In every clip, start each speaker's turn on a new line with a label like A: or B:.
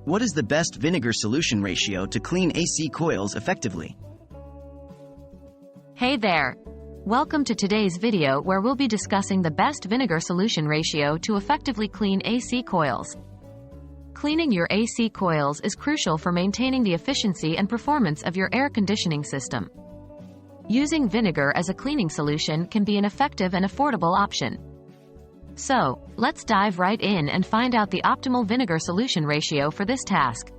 A: What is the best vinegar solution ratio to clean AC coils effectively?
B: Hey there! Welcome to today's video where we'll be discussing the best vinegar solution ratio to effectively clean AC coils. Cleaning your AC coils is crucial for maintaining the efficiency and performance of your air conditioning system. Using vinegar as a cleaning solution can be an effective and affordable option. So, let's dive right in and find out the optimal vinegar solution ratio for this task.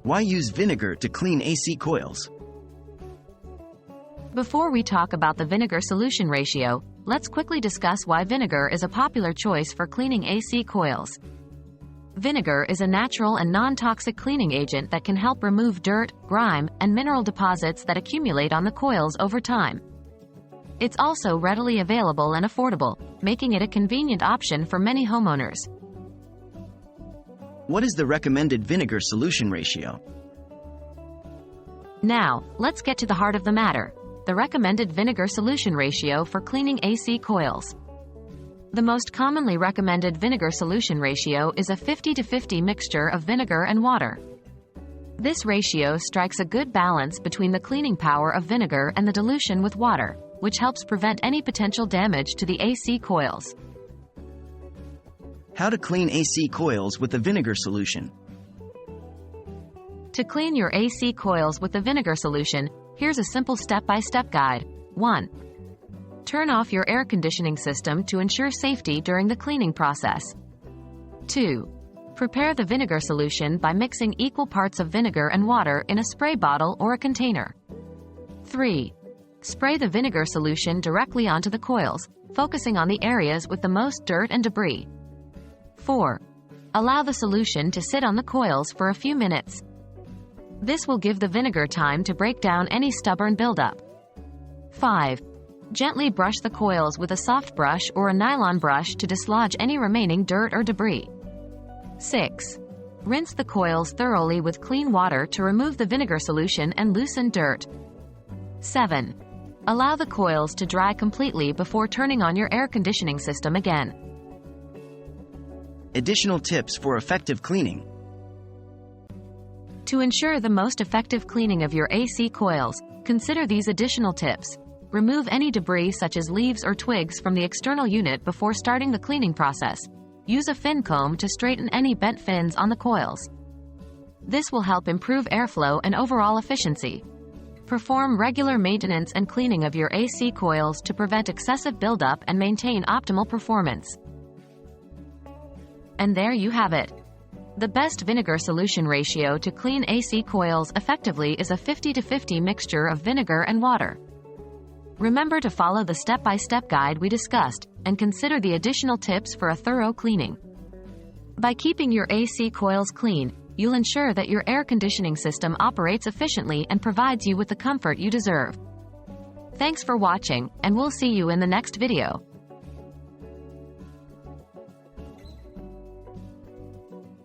A: Why use vinegar to clean AC coils?
B: Before we talk about the vinegar solution ratio, let's quickly discuss why vinegar is a popular choice for cleaning AC coils. Vinegar is a natural and non-toxic cleaning agent that can help remove dirt, grime, and mineral deposits that accumulate on the coils over time. It's also readily available and affordable, making it a convenient option for many homeowners.
A: What is the recommended vinegar solution ratio?
B: Now, let's get to the heart of the matter: the recommended vinegar solution ratio for cleaning AC coils. The most commonly recommended vinegar solution ratio is a 50-50 mixture of vinegar and water. This ratio strikes a good balance between the cleaning power of vinegar and the dilution with water, which helps prevent any potential damage to the AC coils.
A: How to clean AC coils with the vinegar solution.
B: To clean your AC coils with the vinegar solution, here's a simple step-by-step guide. 1. Turn off your air conditioning system to ensure safety during the cleaning process. 2. Prepare the vinegar solution by mixing equal parts of vinegar and water in a spray bottle or a container. 3. Spray the vinegar solution directly onto the coils, focusing on the areas with the most dirt and debris. 4. Allow the solution to sit on the coils for a few minutes. This will give the vinegar time to break down any stubborn buildup. 5. Gently brush the coils with a soft brush or a nylon brush to dislodge any remaining dirt or debris. 6. Rinse the coils thoroughly with clean water to remove the vinegar solution and loosen dirt. 7. Allow the coils to dry completely before turning on your air conditioning system again.
A: Additional tips for effective cleaning.
B: To ensure the most effective cleaning of your AC coils, consider these additional tips. Remove any debris such as leaves or twigs from the external unit before starting the cleaning process. Use a fin comb to straighten any bent fins on the coils. This will help improve airflow and overall efficiency. Perform regular maintenance and cleaning of your AC coils to prevent excessive buildup and maintain optimal performance. And there you have it. The best vinegar solution ratio to clean AC coils effectively is a 50-50 mixture of vinegar and water. Remember to follow the step-by-step guide we discussed, and consider the additional tips for a thorough cleaning. By keeping your AC coils clean, you'll ensure that your air conditioning system operates efficiently and provides you with the comfort you deserve. Thanks for watching, and we'll see you in the next video.